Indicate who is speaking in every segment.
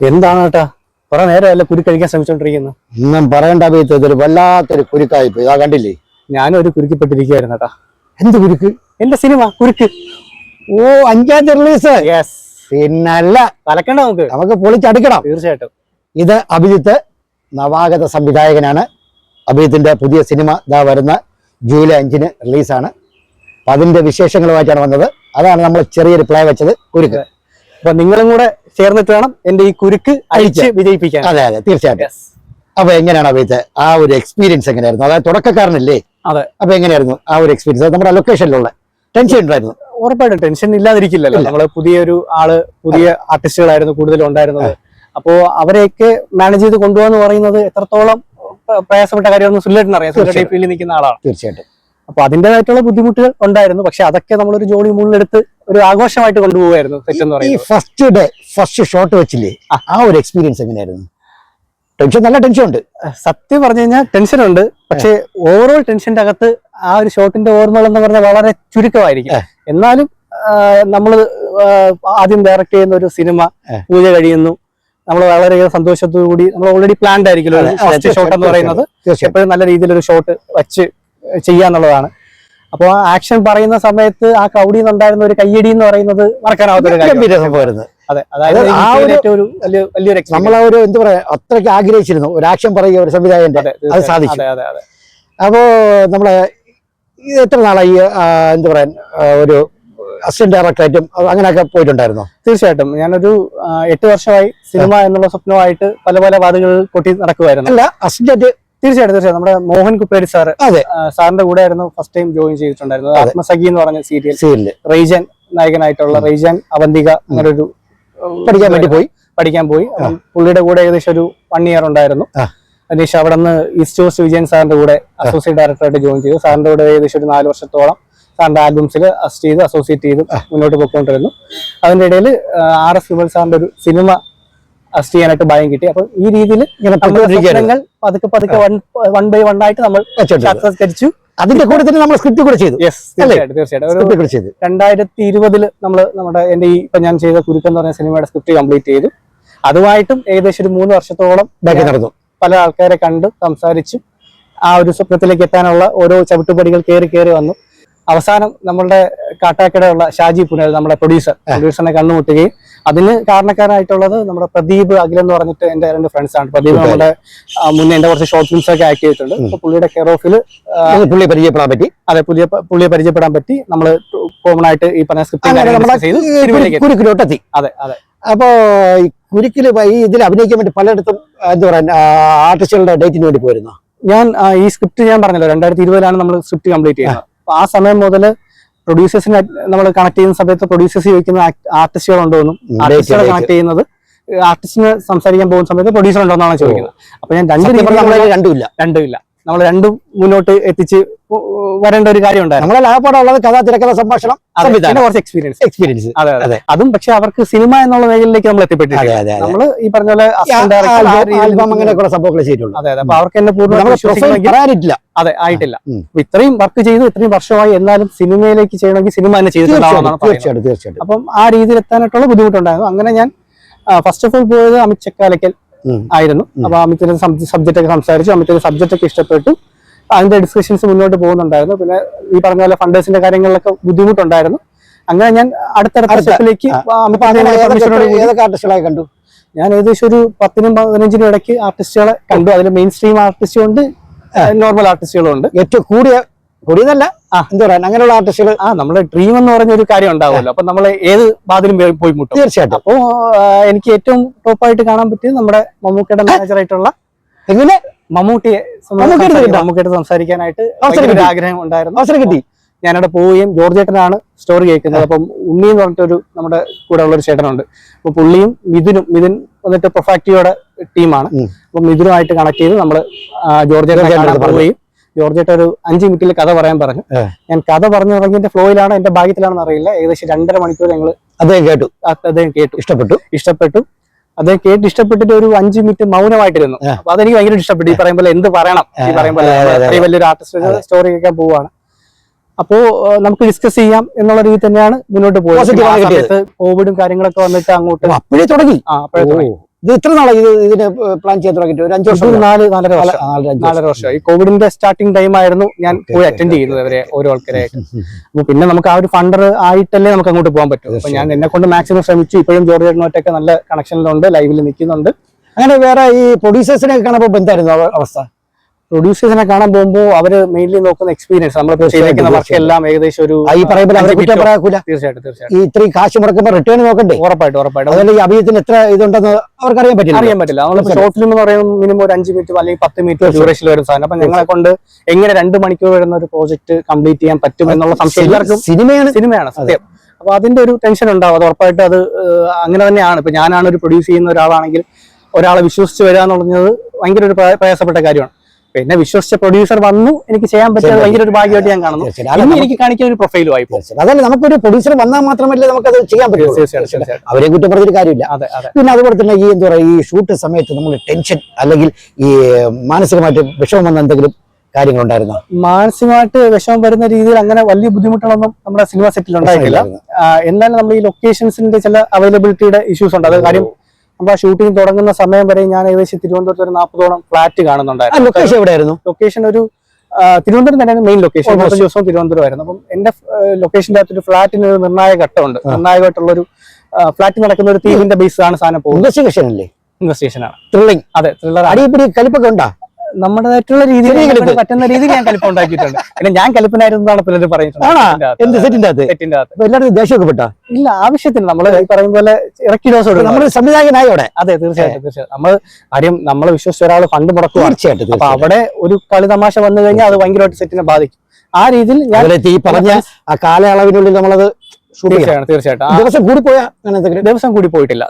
Speaker 1: എന്താണ് കേട്ടാ കുറെ നേരമല്ല കുരുക്ക് കഴിക്കാൻ ശ്രമിച്ചോണ്ടിരിക്കുന്നു.
Speaker 2: ഒന്നും പറയണ്ട അഭിയത്ത്, ഇതൊരു വല്ലാത്തൊരു കുരുക്കായിപ്പോയി. ഇതാ കണ്ടില്ലേ,
Speaker 1: ഞാനും ഒരു കുരുക്കിപ്പെട്ടിരിക്കുകയായിരുന്നു കേട്ടാ.
Speaker 2: എന്ത് കുരുക്ക്?
Speaker 1: എന്റെ സിനിമ കുരുക്ക്.
Speaker 2: ഓ, 5ാം റിലീസ്.
Speaker 1: യെസ്,
Speaker 2: പിന്നല്ല,
Speaker 1: കലക്കണ്ട നമുക്ക്
Speaker 2: പൊളിച്ചടുക്കണം.
Speaker 1: തീർച്ചയായിട്ടും.
Speaker 2: ഇത് അഭിജിത്ത്, നവാഗത സംവിധായകനാണ്. അഭിജിത്തിന്റെ പുതിയ സിനിമ ഇതാ വരുന്ന ജൂലൈ 5-ന് റിലീസാണ്. അപ്പൊ അതിന്റെ വിശേഷങ്ങളുമായിട്ടാണ് വന്നത്. അതാണ് നമ്മൾ ചെറിയൊരു പ്ലേ വെച്ചത്, കുരുക്ക്.
Speaker 1: അപ്പൊ നിങ്ങളും കൂടെ ചേർന്നിട്ട് വേണം എന്റെ ഈ കുരുക്ക് അഴിച്ച് വിജയിപ്പിക്കാൻ.
Speaker 2: അതെ അതെ, തീർച്ചയായിട്ടും. അപ്പൊ എങ്ങനെയാണ് അഭിജിത്ത് ആ ഒരു എക്സ്പീരിയൻസ് എങ്ങനെയായിരുന്നു? അതായത് തുടക്കക്കാരനല്ലേ?
Speaker 1: അതെ.
Speaker 2: അപ്പൊ എങ്ങനെയായിരുന്നു ആ ഒരു എക്സ്പീരിയൻസ്? നമ്മുടെ ലൊക്കേഷനിലുള്ള ടെൻഷൻ ഉണ്ടായിരുന്നു?
Speaker 1: ഉറപ്പായിട്ടും ടെൻഷൻ ഇല്ലാതിരിക്കില്ലല്ലോ. നമ്മള് പുതിയൊരു പുതിയ ആർട്ടിസ്റ്റുകളായിരുന്നു കൂടുതലും ഉണ്ടായിരുന്നത്. അപ്പോ അവരെയൊക്കെ മാനേജ് ചെയ്ത് കൊണ്ടുപോകാന്ന് പറയുന്നത് എത്രത്തോളം പ്രയാസപ്പെട്ട കാര്യമെന്ന് സുല്ലേട്ടൻ അറിയാം. സുല്ലേട്ടൻ ഫീൽഡിൽ നിൽക്കുന്ന ആളാണ്.
Speaker 2: തീർച്ചയായിട്ടും.
Speaker 1: അപ്പൊ അതിന്റേതായിട്ടുള്ള ബുദ്ധിമുട്ടുകൾ ഉണ്ടായിരുന്നു. പക്ഷെ അതൊക്കെ നമ്മളൊരു ജോലി മുന്നിലെടുത്ത് ഒരു ആഘോഷമായിട്ട് കൊണ്ടുപോകുമായിരുന്നു. സെറ്റ് എന്ന് പറയുന്നത്
Speaker 2: ഫസ്റ്റ് ഷോട്ട് വെച്ചില്ലേ, ആ ഒരു എക്സ്പീരിയൻസ് എങ്ങനെയായിരുന്നു? ടെൻഷൻ, നല്ല ടെൻഷൻ ഉണ്ട്.
Speaker 1: സത്യം പറഞ്ഞു കഴിഞ്ഞാൽ ടെൻഷൻ ഉണ്ട്. പക്ഷെ ഓവറോൾ ടെൻഷന്റെ അകത്ത് ആ ഒരു ഷോട്ടിന്റെ ഓർമ്മകൾ എന്ന് പറഞ്ഞാൽ വളരെ ചുരുക്കമായിരിക്കും. എന്നാലും നമ്മൾ ആദ്യം ഡയറക്ട് ചെയ്യുന്ന ഒരു സിനിമ പൂജ കഴിയുന്നു, നമ്മൾ വളരെയധികം സന്തോഷത്തോടു കൂടി നമ്മൾ ഓൾറെഡി പ്ലാൻഡ് ആയിരിക്കുമല്ലോ ഫസ്റ്റ് ഷോട്ട് എന്ന് പറയുന്നത്. എപ്പോഴും നല്ല രീതിയിലൊരു ഷോട്ട് വെച്ച് ചെയ്യാന്നുള്ളതാണ്. അപ്പോൾ ആ ആക്ഷൻ പറയുന്ന സമയത്ത് ആ ക്രൗഡിൽ നിന്നുണ്ടായിരുന്ന ഒരു കയ്യടി എന്ന് പറയുന്നത് മറക്കാനാവാത്തൊരു കാര്യം. അതെ, അതായത് വലിയൊരു
Speaker 2: നമ്മളൊരു എന്താ പറയാ, അത്രയ്ക്ക് ആഗ്രഹിച്ചിരുന്നു ഒരു ആക്ഷൻ പറയുക ഒരു സംവിധായകന്റെ, അത് സാധിച്ചു. അപ്പോ നമ്മളെ എത്ര നാളായി എന്താ പറയാ ഒരു അസിസ്റ്റന്റ് ഡയറക്ടറായിട്ടും അങ്ങനെയൊക്കെ പോയിട്ടുണ്ടായിരുന്നോ?
Speaker 1: തീർച്ചയായിട്ടും. ഞാനൊരു 8 വർഷമായി സിനിമ എന്നുള്ള സ്വപ്നമായിട്ട് പല പല വാദങ്ങളിൽ കൊട്ടി നടക്കുമായിരുന്നു.
Speaker 2: അല്ല, അസിസ്റ്റന്റ്
Speaker 1: തീർച്ചയായിട്ടും. നമ്മുടെ മോഹൻ കുപ്പേരി സാറ്, സാറിന്റെ കൂടെ ആയിരുന്നു ഫസ്റ്റ് ടൈം ജോയിൻ ചെയ്തിട്ടുണ്ടായിരുന്നത്. ആത്മസഖി എന്ന് പറഞ്ഞ സീരിയൽ, റെയ്ജൻ നായകനായിട്ടുള്ള റെയ്ജൻ അവന്തിക അങ്ങനൊരു പഠിക്കാൻ പോയി. പുള്ളിയുടെ കൂടെ ഏകദേശം ഒരു 1 ഇയർ ഉണ്ടായിരുന്നു. അതിനുശേഷം അവിടെ നിന്ന് ഈസ്റ്റ് കോസ്റ്റ് വിജയൻ സാറിന്റെ കൂടെ അസോസിയേറ്റ് ഡയറക്ടറായിട്ട് ജോയിൻ ചെയ്തു. സാറിന്റെ കൂടെ ഏകദേശം ഒരു 4 വർഷത്തോളം സാറിന്റെ ആൽബംസിൽ അസിസ്റ്റ് ചെയ്ത് അസോസിയേറ്റ് ചെയ്ത് മുന്നോട്ട് പോയിക്കൊണ്ടിരുന്നു. അതിന്റെ ഇടയിൽ RS വിമൽ സാറിന്റെ ഒരു സിനിമ അസിസ്റ്റ് ചെയ്യാനായിട്ട് ഭാഗ്യം കിട്ടി. അപ്പൊ ഈ രീതിയിൽ പതുക്കെ പതുക്കെ 1 by 1 ആയിട്ട് നമ്മൾ സക്സസ്കരിച്ചു.
Speaker 2: അതിന്റെ കൂടെ തന്നെ നമ്മൾ സ്ക്രിപ്റ്റ് കൂടെ ചെയ്തു.
Speaker 1: തീർച്ചയായിട്ടും. 2020 നമ്മൾ എന്റെ ഈ ഇപ്പൊ ഞാൻ ചെയ്ത കുരുക്ക് എന്ന് പറഞ്ഞ സിനിമയുടെ സ്ക്രിപ്റ്റ് കംപ്ലീറ്റ് ചെയ്തു. അതുമായിട്ടും ഏകദേശം ഒരു 3 വർഷത്തോളം നടന്നു. പല ആൾക്കാരെ കണ്ട് സംസാരിച്ചു ആ ഒരു സ്വപ്നത്തിലേക്ക് എത്താനുള്ള ഓരോ ചവിട്ടുപടികൾ കയറി വന്നു. അവസാനം നമ്മളുടെ കാട്ടാക്കടയുള്ള ഷാജി പുനൽ, നമ്മുടെ പ്രൊഡ്യൂസറിനെ കണ്ടുമുട്ടുകയും അതിന് കാരണക്കാരായിട്ടുള്ളത് നമ്മുടെ പ്രദീപ് അഖിൽ എന്ന് പറഞ്ഞിട്ട് എന്റെ 2 ഫ്രണ്ട്സ് ആണ്. പ്രദീപ് നമ്മുടെ മുന്നേ എന്റെ കുറച്ച് ഷോർട്ട് ഫിലിംസ് ഒക്കെ ആക്ട് ചെയ്തിട്ടുണ്ട്. അപ്പൊ പുള്ളിയുടെ കെയർ ഓഫിൽ പുള്ളിയെ പരിചയപ്പെടാൻ പറ്റി. നമ്മള് കോമൺ ആയിട്ട് ഈ പറഞ്ഞ സ്ക്രിപ്റ്റ്. അതെ അതെ.
Speaker 2: അപ്പോ ഈ കുരുക്കില് ഇതിൽ അഭിനയിക്കാൻ വേണ്ടി പലയിടത്തും എന്താ പറയാ ആർട്ടിസ്റ്റുകളുടെ ഡേറ്റിന് വേണ്ടി പോയിരുന്നു.
Speaker 1: ഞാൻ ഈ സ്ക്രിപ്റ്റ് ഞാൻ പറഞ്ഞല്ലോ 2020 നമ്മൾ സ്ക്രിപ്റ്റ് കംപ്ലീറ്റ് ചെയ്യുന്നത്. അപ്പൊ ആ സമയം മുതൽ പ്രൊഡ്യൂസേഴ്സിനെ നമ്മൾ കണക്ട് ചെയ്യുന്ന സമയത്ത് പ്രൊഡ്യൂസേഴ്സ് ചോദിക്കുന്ന ആർട്ടിസ്റ്റുകൾ ഉണ്ടോന്നും, ആർട്ടിസ്റ്റുകളെ കണക്ട് ചെയ്യുന്നത് ആർട്ടിസ്റ്റിനെ സംസാരിക്കാൻ പോകുന്ന സമയത്ത് പ്രൊഡ്യൂസർ ഉണ്ടോന്നാണ് ചോദിക്കുന്നത്. അപ്പൊ ഞാൻ രണ്ടുമില്ല നമ്മൾ രണ്ടും മുന്നോട്ട് എത്തിച്ച് വരേണ്ട ഒരു കാര്യം ഉണ്ടായിരുന്നു.
Speaker 2: നമ്മളെ ലാഭപ്പാടുള്ളത് കഥ, തിരക്കഥ, സംഭാഷണം,
Speaker 1: കുറച്ച് എക്സ്പീരിയൻസ്. അതെ. അതും പക്ഷെ അവർക്ക് സിനിമ എന്നുള്ള മേഖലയിലേക്ക് നമ്മൾ എത്തിപ്പെട്ടിട്ടില്ല. നമ്മള് ഈ പറഞ്ഞ പോലെ
Speaker 2: സംഭവങ്ങൾ ചെയ്തിട്ടുള്ളൂ.
Speaker 1: അതെ. അപ്പൊ അവർക്ക് എന്നെ പൂർണ്ണമായിട്ടില്ല. അതെ, ആയിട്ടില്ല. ഇത്രയും വർക്ക് ചെയ്തു, ഇത്രയും വർഷമായി, എന്നാലും സിനിമയിലേക്ക് ചെയ്യണമെങ്കിൽ സിനിമ തന്നെ ചെയ്തിട്ടുണ്ടാവും. അപ്പം ആ രീതിയിൽ എത്താനായിട്ടുള്ള ബുദ്ധിമുട്ടുണ്ടായിരുന്നു. അങ്ങനെ ഞാൻ ഫസ്റ്റ് ഓഫ് ഓൾ പോയത് അമിത് ചെക്കാലക്കൽ ആയിരുന്നു. അപ്പൊ അമിത്തിന്റെ സബ്ജക്റ്റ് ഒക്കെ സംസാരിച്ചു. അമിത്തിന്റെ സബ്ജക്റ്റ് ഒക്കെ ഇഷ്ടപ്പെട്ടു. അതിന്റെ ഡിസ്കഷൻസ് മുന്നോട്ട് പോകുന്നുണ്ടായിരുന്നു. പിന്നെ ഈ പറഞ്ഞ പോലെ ഫണ്ടേഴ്സിന്റെ കാര്യങ്ങളിലൊക്കെ ബുദ്ധിമുട്ടുണ്ടായിരുന്നു. അങ്ങനെ ഞാൻ അടുത്തടുത്ത സ്റ്റെപ്പിലേക്ക്
Speaker 2: കണ്ടു.
Speaker 1: ഞാൻ ഏകദേശം ഒരു 10-നും 15-നും ഇടയ്ക്ക് ആർട്ടിസ്റ്റുകളെ കണ്ടു. അതിൽ മെയിൻ സ്ട്രീം ആർട്ടിസ്റ്റും ഉണ്ട്, നോർമൽ ആർട്ടിസ്റ്റുകളും ഉണ്ട്.
Speaker 2: ഏറ്റവും കൂടിയതല്ല എന്താ പറയാ അങ്ങനെയുള്ള ആർട്ടിസ്റ്റുകൾ.
Speaker 1: നമ്മുടെ ഡ്രീം എന്ന് പറഞ്ഞ ഒരു കാര്യം ഉണ്ടാവുമല്ലോ. അപ്പൊ നമ്മൾ ഏത് വാതിലും പോയി മുട്ടും.
Speaker 2: തീർച്ചയായിട്ടും.
Speaker 1: അപ്പോ എനിക്ക് ഏറ്റവും ടോപ്പായിട്ട് കാണാൻ പറ്റിയത് നമ്മുടെ മമ്മൂക്കയുടെ മാനേജറായിട്ടുള്ള മമ്മൂട്ടിയായിട്ട് സംസാരിക്കാനായിട്ട് ആഗ്രഹം ഉണ്ടായിരുന്നു.
Speaker 2: അവസരം കിട്ടി.
Speaker 1: ഞാനവിടെ പോവുകയും ജോർജേട്ടനാണ് സ്റ്റോറി കേൾക്കുന്നത്. അപ്പം ഉണ്ണി എന്ന് പറഞ്ഞിട്ടൊരു നമ്മുടെ കൂടെ ഉള്ളൊരു ചേട്ടനുണ്ട്. അപ്പൊ പുള്ളിയും മിഥുൻ വന്നിട്ട് പ്രൊഫാക്ടിയോടെ ടീമാണ്. അപ്പൊ മിഥുനുമായിട്ട് കണക്ട് ചെയ്ത് നമ്മള് ജോർജേട്ടനെ പോവുകയും ജോർജേട്ട ഒരു 5 മിനിറ്റിൽ കഥ പറയാൻ പറഞ്ഞു. ഞാൻ കഥ പറഞ്ഞു തുടങ്ങിയതിന്റെ ഫ്ലോയിലാണ്, എന്റെ ഭാഗ്യത്തിലാണെന്ന് അറിയില്ല, ഏകദേശം 2.5 മണിക്കൂർ ഞങ്ങൾ അദ്ദേഹം കേട്ടു. ഇഷ്ടപ്പെട്ടു. അദ്ദേഹം കേട്ട് ഇഷ്ടപ്പെട്ടിട്ട് ഒരു 5 മിനിറ്റ് മൗനമായിട്ടിരുന്നു. അപ്പൊ അതെനിക്ക് ഭയങ്കര ഇഷ്ടപ്പെട്ടു. ഈ പറയുമ്പോൾ എന്ത് പറയണം, ഈ പറയുമ്പോൾ അത്രയും വലിയൊരു ആർട്ടിസ്റ്റ് സ്റ്റോറി കേൾക്കാൻ പോവാണ്. അപ്പോ നമുക്ക് ഡിസ്കസ് ചെയ്യാം എന്നുള്ള രീതി തന്നെയാണ് മുന്നോട്ട് പോയത്. കോവിഡും കാര്യങ്ങളൊക്കെ വന്നിട്ട് അങ്ങോട്ട്
Speaker 2: അപ്പോഴേ തുടങ്ങി. ഇത് ഇത്ര നാളെ ഇതിന് പ്ലാൻ ചെയ്ത് തുടങ്ങിയിട്ട് ഒരു 5 വർഷം
Speaker 1: 4.5 വർഷമായി. കോവിഡിന്റെ സ്റ്റാർട്ടിംഗ് ടൈം ആയിരുന്നു ഞാൻ പോയി അറ്റൻഡ് ചെയ്യുന്നത് അവരെ ഓരോ ആൾക്കാരായിട്ട്. അപ്പൊ പിന്നെ നമുക്ക് ആ ഒരു ഫണ്ടർ ആയിട്ടല്ലേ നമുക്ക് അങ്ങോട്ട് പോകാൻ പറ്റും. അപ്പൊ ഞാൻ എന്നെ കൊണ്ട് മാക്സിമം ശ്രമിച്ചു. ഇപ്പോഴും ജോർജ് ചേട്ടനുമായിട്ടൊക്കെ നല്ല കണക്ഷനിലുണ്ട്, ലൈവിൽ നിൽക്കുന്നുണ്ട്.
Speaker 2: അങ്ങനെ വേറെ ഈ പ്രൊഡ്യൂസേഴ്സിനെ കാണുമ്പോൾ എന്തായിരുന്നു അവസ്ഥ?
Speaker 1: പ്രൊഡ്യൂസേഴ്സിനെ കാണാൻ പോകുമ്പോൾ അവര് മെയിൻലി നോക്കുന്ന എക്സ്പീരിയൻസ്, നമ്മൾ ചെയ്തേക്കുന്ന വർക്ക് എല്ലാം ഏകദേശം ഒരു
Speaker 2: തീർച്ചയായിട്ടും ഈ ഇത്രയും കാശ് മുടക്കുമ്പോൾ റിട്ടേൺ നോക്കണ്ടേ?
Speaker 1: ഉറപ്പായിട്ടും
Speaker 2: അതുപോലെ ഈ അഭിനയത്തിന് എത്ര ഇതുണ്ടെന്ന് അവർക്ക് അറിയാൻ
Speaker 1: പറ്റില്ല. നമ്മളിപ്പോ ഷോർട്ട് ഫിലിം എന്ന് പറയുമ്പോൾ മിനിമം ഒരു 5 മിനിറ്റ് അല്ലെങ്കിൽ 10 മിനിറ്റ് ഡ്യൂറേഷൻ വരുന്ന സാധനം. അപ്പൊ ഞങ്ങളെ കൊണ്ട് എങ്ങനെ 2 മണിക്കൂർ വരുന്ന ഒരു പ്രോജക്ട് കംപ്ലീറ്റ് ചെയ്യാൻ പറ്റും എന്നുള്ള സംശയം എല്ലാവർക്കും. സിനിമയാണ് സത്യം. അപ്പൊ അതിന്റെ ഒരു ടെൻഷൻ ഉണ്ടാവും. അത് ഉറപ്പായിട്ട് അത് അങ്ങനെ തന്നെയാണ്. ഇപ്പൊ ഞാനാണ് ഒരു പ്രൊഡ്യൂസ് ചെയ്യുന്ന ഒരാളാണെങ്കിൽ ഒരാളെ വിശ്വസിച്ച് വരിക എന്നുള്ളത് ഭയങ്കര ഒരു പ്രയാസപ്പെട്ട കാര്യമാണ്. പിന്നെ വിശ്വസിച്ച പ്രൊഡ്യൂസർ വന്നു എനിക്ക് ചെയ്യാൻ പറ്റിയത് ഭയങ്കര ഒരു ഭാഗ്യമായിട്ട് ഞാൻ കാണുന്നു. എനിക്ക് കാണിക്കുന്ന ഒരു പ്രൊഫൈലും ആയി.
Speaker 2: അതല്ല, നമുക്കൊരു പ്രൊഡ്യൂസർ വന്നാൽ മാത്രമല്ലേ നമുക്കത് ചെയ്യാൻ പറ്റും. അവരെ കുറ്റം പറഞ്ഞൊരു കാര്യമില്ല. പിന്നെ അതുപോലെ തന്നെ ഈ എന്താ പറയുക, ഈ ഷൂട്ട് സമയത്ത് നമ്മൾ ടെൻഷൻ അല്ലെങ്കിൽ ഈ മാനസികമായിട്ട് വിഷമം വന്ന എന്തെങ്കിലും കാര്യങ്ങളുണ്ടായിരുന്നു?
Speaker 1: മാനസികമായിട്ട് വിഷമം വരുന്ന രീതിയിൽ അങ്ങനെ വലിയ ബുദ്ധിമുട്ടുകളൊന്നും നമ്മുടെ സിനിമ സെറ്റിൽ ഉണ്ടായിട്ടില്ല. എന്നാലും നമ്മൾ ഈ ലൊക്കേഷൻസിന്റെ ചില അവൈലബിലിറ്റിയുടെ ഇഷ്യൂസ് ഉണ്ട്. അത് കാര്യം നമ്മൾ ഷൂട്ടിംഗ് തുടങ്ങുന്ന സമയം വരെ ഞാൻ ഏകദേശം തിരുവനന്തപുരത്ത് ഒരു 40ഓളം ഫ്ലാറ്റ് കാണുന്നുണ്ടായിരുന്നു.
Speaker 2: ലൊക്കേഷൻ എവിടെയായിരുന്നു?
Speaker 1: ലൊക്കേഷൻ ഒരു തിരുവനന്തപുരം തന്നെ മെയിൻ ലൊക്കേഷൻ. 30 ദിവസവും തിരുവനന്തപുരമായിരുന്നു. അപ്പം എന്റെ ലൊക്കേഷന്റെ അകത്തൊരു ഫ്ലാറ്റിന് ഒരു നിർണായക ഘട്ടമുണ്ട്. നിർണായകമായിട്ടുള്ള ഒരു ഫ്ലാറ്റ് നടക്കുന്ന ഒരു തീമിന്റെ ബേസ് ആണ് സാധനം പോകുന്നത്. ഇൻവെസ്റ്റിഗേഷൻ ആണ്. ത്രില്ലിംഗ്. അതെ, ത്രില്ലർ.
Speaker 2: അടിപിടി കലിപ്പൊക്കെ ഉണ്ടാ?
Speaker 1: നമ്മുടേതായിട്ടുള്ള രീതിയിൽ പറ്റുന്ന രീതിയിൽ ഞാൻ കലിപ്പ് ഉണ്ടാക്കിയിട്ടുണ്ട്. പിന്നെ ഞാൻ കലിപ്പനായിരുന്നാണ് പലരും
Speaker 2: പറഞ്ഞിട്ടുണ്ട്. ദേഷ്യമൊക്കെ പെട്ടാ?
Speaker 1: ഇല്ല, ആവശ്യത്തിന് നമ്മള് പറയും പോലെ ഇറക്കി ഡോസ് കൊടുക്കും.
Speaker 2: നമ്മൾ സംവിധായകനായോടെ.
Speaker 1: അതെ, തീർച്ചയായിട്ടും. നമ്മൾ കാര്യം നമ്മളെ വിശ്വസിച്ച ഒരാൾ ഫണ്ട് മുടക്കും.
Speaker 2: തീർച്ചയായിട്ടും.
Speaker 1: അപ്പൊ അവിടെ ഒരു കളി തമാശ വന്നു കഴിഞ്ഞാൽ അത് ഭയങ്കരമായിട്ട് സെറ്റിനെ ബാധിക്കും. ആ രീതിയിൽ ഞാൻ
Speaker 2: ഈ പറഞ്ഞ ആ കാലയളവിനുള്ളിൽ നമ്മളത്
Speaker 1: തീർച്ചയായിട്ടും
Speaker 2: ദിവസം
Speaker 1: കൂടി പോയിട്ടില്ല.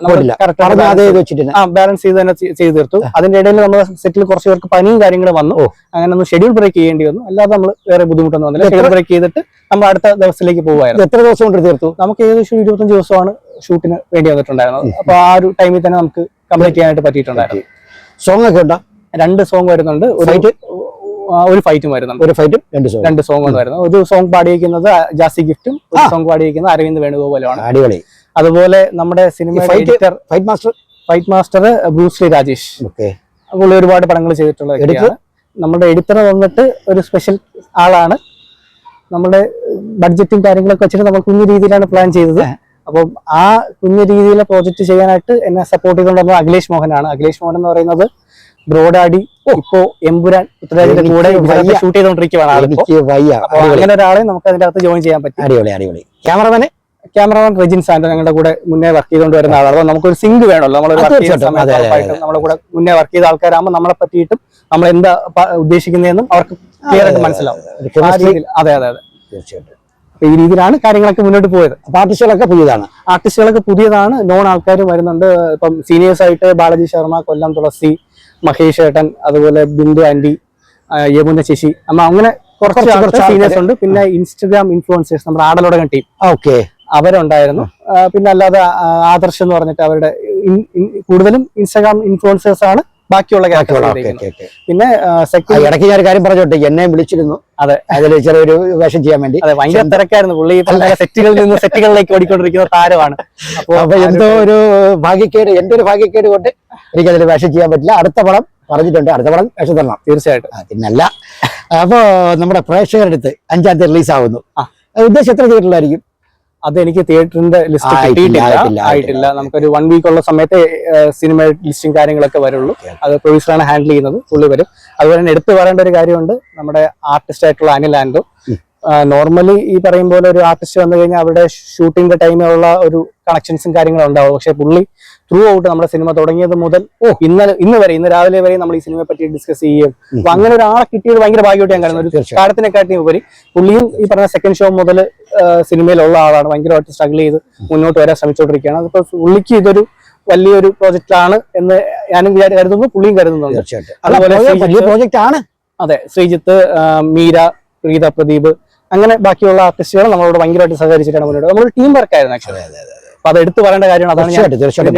Speaker 1: ബാലൻസ് ചെയ്ത് തന്നെ ചെയ്തു തീർത്തു. അതിന്റെ ഇടയിൽ നമ്മൾ സെറ്റിൽ കുറച്ച് പേർക്ക് പനിയും കാര്യങ്ങളും വന്നു. അങ്ങനെ ഒന്ന് ഷെഡ്യൂൾ ബ്രേക്ക് ചെയ്യേണ്ടി വന്നു. അല്ലാതെ നമ്മൾ വേറെ ബുദ്ധിമുട്ടൊന്നും വന്നില്ല. ഷെഡ്യൂൾ ബ്രേക്ക് ചെയ്തിട്ട് നമ്മൾ അടുത്ത ദിവസത്തിലേക്ക് പോകുമായിരുന്നു.
Speaker 2: എത്ര ദിവസം കൊണ്ട് തീർത്തു?
Speaker 1: നമുക്ക് ഏകദേശം 25 ദിവസമാണ് ഷൂട്ടിന് വേണ്ടി വന്നിട്ടുണ്ടായിരുന്നത്. അപ്പൊ ആ ഒരു ടൈമിൽ തന്നെ നമുക്ക് കംപ്ലീറ്റ് ചെയ്യാനായിട്ട് പറ്റിയിട്ടുണ്ടായിരുന്നു.
Speaker 2: സോങ് ഒക്കെ ഉണ്ടോ?
Speaker 1: 2 സോങ് വരുന്നുണ്ട്. ഒരു ഫൈറ്റും വരുന്നുണ്ട്. 2 സോങ് വരുന്നത്. ഒരു സോങ് പാടിയിരിക്കുന്നത് ജാസി ഗിഫ്റ്റും, ഒരു സോങ് പാടിയിരിക്കുന്നത് അരവിന്ദ് വേണുഗോപാലുമാണ്.
Speaker 2: അടിപൊളി.
Speaker 1: അതുപോലെ നമ്മുടെ സിനിമയുടെ editor fight master Bruce Lee Rajesh. പുള്ളി ഒരുപാട് പടങ്ങൾ ചെയ്തിട്ടുള്ള വ്യക്തിയാണ്. നമ്മുടെ എഡിറ്റർ വന്നിട്ട് ഒരു സ്പെഷ്യൽ ആളാണ്. നമ്മുടെ ബഡ്ജറ്റും കാര്യങ്ങളൊക്കെ വെച്ചിട്ട് നമ്മൾ കുഞ്ഞു രീതിയിലാണ് പ്ലാൻ ചെയ്തത്. അപ്പം ആ കുഞ്ഞു രീതിയിലെ പ്രോജക്ട് ചെയ്യാനായിട്ട് എന്നെ സപ്പോർട്ട് ചെയ്തുകൊണ്ടിരുന്നത് അഖിലേഷ് മോഹനാണ്. അഖിലേഷ് മോഹൻ എന്ന് പറയുന്നത് ബ്രോഡാഡി, ഇപ്പോ എമ്പുരാൻ പൃഥ്വിരാജിന്റെ കൂടെ ഷൂട്ട് ചെയ്തുകൊണ്ടിരിക്കുകയാണ്. അങ്ങനെ ഒരാളെ നമുക്ക് അതിന്റെ അകത്ത് ജോയിൻ ചെയ്യാൻ പറ്റും.
Speaker 2: അടിപൊളി. ക്യാമറമാൻ
Speaker 1: റെജിൻ സാൻഡോ ഞങ്ങളുടെ കൂടെ മുന്നേ വർക്ക് ചെയ്തുകൊണ്ട് വരുന്ന ആളാണ്. അപ്പൊ നമുക്കൊരു സിങ്ക് വേണമല്ലോ. നമ്മളൊരു വർക്ക് ചെയ്യുന്ന സമയത്ത് നമ്മുടെ കൂടെ മുന്നേ വർക്ക് ചെയ്ത ആൾക്കാരാകുമ്പോൾ നമ്മളെ പറ്റിയിട്ടും നമ്മൾ എന്താ ഉദ്ദേശിക്കുന്നതെന്നും അവർക്ക് ക്ലിയർ ആയിട്ട് മനസ്സിലാവും. അതെ, തീർച്ചയായിട്ടും. ഈ രീതിയിലാണ് കാര്യങ്ങളൊക്കെ മുന്നോട്ട് പോയത്. ആർട്ടിസ്റ്റുകളൊക്കെ പുതിയതാണ്. നോൺ ആൾക്കാരും വരുന്നുണ്ട്. ഇപ്പം സീനിയേഴ്സ് ആയിട്ട് ബാലാജി ശർമ്മ, കൊല്ലം തുളസി, മഹേഷ് ഏട്ടൻ, അതുപോലെ ബിന്ദു ആന്റി, യമുന ശശി, അങ്ങനെ കുറച്ച് സീനിയേഴ്സ് ഉണ്ട്. പിന്നെ ഇൻസ്റ്റഗ്രാം ഇൻഫ്ലുവൻസേഴ്സ്, നമ്മുടെ ആടലോടകം ടീം അവരുണ്ടായിരുന്നു. പിന്നെ അല്ലാതെ ആദർശ് എന്ന് പറഞ്ഞിട്ട് അവരുടെ കൂടുതലും ഇൻസ്റ്റഗ്രാം ഇൻഫ്ലുവൻസേഴ്സ് ആണ് ബാക്കിയുള്ള. പിന്നെ
Speaker 2: ഇടയ്ക്ക് ഞാൻ കാര്യം പറഞ്ഞോട്ടെ, എന്നെ വിളിച്ചിരുന്നു.
Speaker 1: അതെ,
Speaker 2: അതിൽ ചെറിയൊരു വേഷം ചെയ്യാൻ വേണ്ടി.
Speaker 1: അതെ, ഭയങ്കര തിരക്കായിരുന്നു. പുള്ളി സെറ്റുകളിൽ നിന്ന് സെറ്റുകളിലേക്ക് ഓടിക്കൊണ്ടിരിക്കുന്ന താരമാണ്.
Speaker 2: അപ്പൊ എന്തോ ഒരു ഭാഗ്യക്കേട്, എന്റെ ഒരു ഭാഗ്യക്കേട് കൊണ്ട് എനിക്കതിൽ വേഷം ചെയ്യാൻ പറ്റില്ല. അടുത്ത പടം പറഞ്ഞിട്ടുണ്ട്, അടുത്ത പടം വേഷം തരണം
Speaker 1: തീർച്ചയായിട്ടും.
Speaker 2: പിന്നല്ല. അപ്പോ നമ്മുടെ പ്രേക്ഷകരുടെ അടുത്ത് 5-ാം തീയതി റിലീസ് ആവുന്നു. ഉദ്ദേശം എത്ര തിയേറ്ററിലായിരിക്കും?
Speaker 1: അതെനിക്ക് തിയേറ്ററിന്റെ ലിസ്റ്റ് ആയിട്ടില്ല. നമുക്കൊരു 1 വീക്ക് ഉള്ള സമയത്ത് സിനിമ ലിസ്റ്റും കാര്യങ്ങളൊക്കെ വരുള്ളൂ. അത് പ്രൊഡ്യൂസറാണ് ഹാൻഡിൽ ചെയ്യുന്നത്, പുള്ളി വരും. അതുപോലെ തന്നെ എടുത്തു പറയേണ്ട ഒരു കാര്യമുണ്ട്, നമ്മുടെ ആർട്ടിസ്റ്റ് ആയിട്ടുള്ള അനിൽ ആൻഡോ. നോർമലി ഈ പറയും പോലെ ഒരു ആർട്ടിസ്റ്റ് വന്നു കഴിഞ്ഞാൽ അവരുടെ ഷൂട്ടിംഗ് ടൈമിലുള്ള ഒരു കണക്ഷൻസും കാര്യങ്ങളും ഉണ്ടാവും. പക്ഷെ പുള്ളി ത്രൂ ഔട്ട് നമ്മുടെ സിനിമ തുടങ്ങിയത് മുതൽ ഇന്ന് രാവിലെ വരെ നമ്മൾ ഈ സിനിമയെ പറ്റി ഡിസ്കസ് ചെയ്യും. അപ്പൊ അങ്ങനെ ഒരാളെ കിട്ടിയത് ഭയങ്കര ഭാഗ്യമായിട്ട് ഞാൻ കാണുന്നു. ഒരു കാര്യത്തിനെക്കാട്ടിയും ഉപരി പുള്ളിയും ഈ പറഞ്ഞ സെക്കൻഡ് ഷോ മുതൽ സിനിമയിലുള്ള ആളാണ്. ഭയങ്കരമായിട്ട് സ്ട്രഗിൾ ചെയ്ത് മുന്നോട്ട് വരാൻ ശ്രമിച്ചുകൊണ്ടിരിക്കുകയാണ്. അതിപ്പോ പുള്ളിക്ക് ഇതൊരു വലിയൊരു പ്രോജക്റ്റ് ആണ് എന്ന് ഞാനും കരുതുന്നു, പുള്ളിയും കരുതുന്നുണ്ട്. അതെ, ശ്രീജിത്ത്, മീര, പ്രീത, പ്രദീപ്, അങ്ങനെ ബാക്കിയുള്ള ആർട്ടിസ്റ്റുകൾ നമ്മളോട് ഭയങ്കരമായിട്ട് സഹകരിച്ചിട്ടാണ് മുന്നോട്ട്. നമ്മളൊരു ടീം വർക്ക് ആയിരുന്നു ആക്ച്വലി. അപ്പൊ അത് എടുത്തു പറയേണ്ട കാര്യമാണ്. അതാണ് ഞാൻ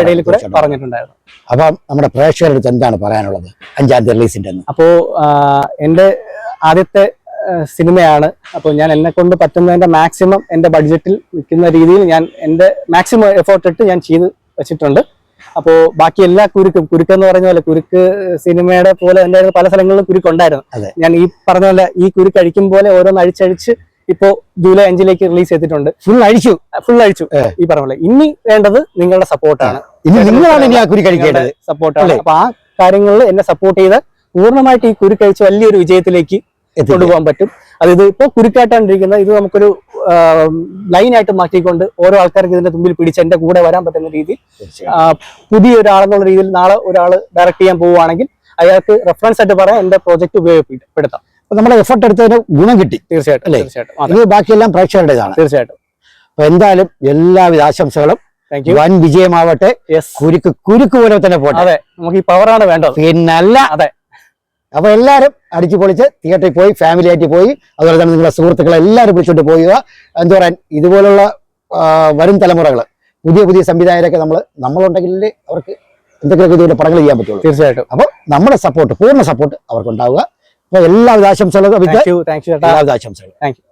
Speaker 1: ഇടയിൽ കൂടെ പറഞ്ഞിട്ടുണ്ടായിരുന്നു.
Speaker 2: അപ്പൊ നമ്മുടെ പ്രേക്ഷകരുടെ അടുത്ത് എന്താണ് പറയാനുള്ളത് 5-ാം തീയതി റിലീസിന്റെ?
Speaker 1: അപ്പോ എന്റെ ആദ്യത്തെ സിനിമയാണ്. അപ്പോൾ ഞാൻ എന്നെ കൊണ്ട് പറ്റുന്നതിന്റെ മാക്സിമം എന്റെ ബഡ്ജറ്റിൽ നിൽക്കുന്ന രീതിയിൽ ഞാൻ എന്റെ മാക്സിമം എഫേർട്ട് ഇട്ട് ഞാൻ ചെയ്ത് വെച്ചിട്ടുണ്ട്. അപ്പോ ബാക്കി എല്ലാ കുരുക്കെന്ന് പറഞ്ഞ പോലെ കുരുക്ക് സിനിമയുടെ പോലെ എന്തായിരുന്നു പല സ്ഥലങ്ങളിലും കുരുക്കുണ്ടായിരുന്നു. ഞാൻ ഈ പറഞ്ഞ പോലെ ഈ കുരുക്ക് അഴിക്കും പോലെ ഓരോന്ന് അഴിച്ചഴിച്ച് ഇപ്പോ ജൂലൈ 5 റിലീസ് ചെയ്തിട്ടുണ്ട്. ഫുൾ അഴിച്ചു ഈ പറഞ്ഞ പോലെ. ഇനി വേണ്ടത് നിങ്ങളുടെ സപ്പോർട്ടാണ്. സപ്പോർട്ടാണ്. അപ്പൊ ആ കാര്യങ്ങളിൽ എന്നെ സപ്പോർട്ട് ചെയ്ത് പൂർണ്ണമായിട്ട് ഈ കുരുക്കഴിച്ച് വലിയൊരു വിജയത്തിലേക്ക് കൊണ്ടുപോകാൻ പറ്റും. അതായത് ഇപ്പൊ കുരുക്കായിട്ടാണ്ടിരിക്കുന്നത് ഇത് നമുക്കൊരു ലൈനായിട്ട് മാറ്റിക്കൊണ്ട് ഓരോ ആൾക്കാർക്ക് ഇതിന്റെ മുമ്പിൽ പിടിച്ച് എന്റെ കൂടെ വരാൻ പറ്റുന്ന രീതിയിൽ പുതിയ ഒരാളെന്നുള്ള രീതിയിൽ നാളെ ഒരാൾ ഡയറക്ട് ചെയ്യാൻ പോവുകയാണെങ്കിൽ അയാൾക്ക് റെഫറൻസ് ആയിട്ട് പറയാൻ എന്റെ പ്രോജക്ട് ഉപയോഗപ്പെടുത്താം.
Speaker 2: നമ്മുടെ എഫർട്ട് എടുത്തതിന് ഗുണം കിട്ടി.
Speaker 1: തീർച്ചയായിട്ടും
Speaker 2: അല്ലേ? ഇത് ബാക്കിയെല്ലാം പ്രേക്ഷകരുടേതാണ്.
Speaker 1: തീർച്ചയായിട്ടും.
Speaker 2: അപ്പൊ എന്തായാലും എല്ലാവിധ ആശംസകളും. വൻ വിജയമാവട്ടെ. കുരുക്ക് പോലെ തന്നെ പോട്ടെ.
Speaker 1: അതെ, നമുക്ക് ഈ പവറാണ് വേണ്ടത്,
Speaker 2: പിന്നല്ല.
Speaker 1: അതെ.
Speaker 2: അപ്പൊ എല്ലാവരും അടിച്ചു പൊളിച്ച് തിയേറ്ററിൽ പോയി ഫാമിലി ആയിട്ട് പോയി, അതുപോലെ തന്നെ നിങ്ങളുടെ സുഹൃത്തുക്കളെ എല്ലാവരും വിളിച്ചോണ്ട് പോവുക. എന്താ പറയാൻ, ഇതുപോലുള്ള വരും തലമുറകൾ പുതിയ സംവിധായകരൊക്കെ നമ്മളുണ്ടെങ്കിൽ അവർക്ക് എന്തൊക്കെയൊക്കെ ഇതുപോലെ പടങ്ങൾ ചെയ്യാൻ പറ്റുള്ളൂ.
Speaker 1: തീർച്ചയായിട്ടും.
Speaker 2: അപ്പൊ നമ്മുടെ സപ്പോർട്ട്, പൂർണ്ണ സപ്പോർട്ട് അവർക്ക് ഉണ്ടാവുക. അപ്പൊ എല്ലാവിധ ആശംസകളും.
Speaker 1: Thank you.
Speaker 2: എല്ലാവിധ ആശംസകളും.
Speaker 1: Thank you.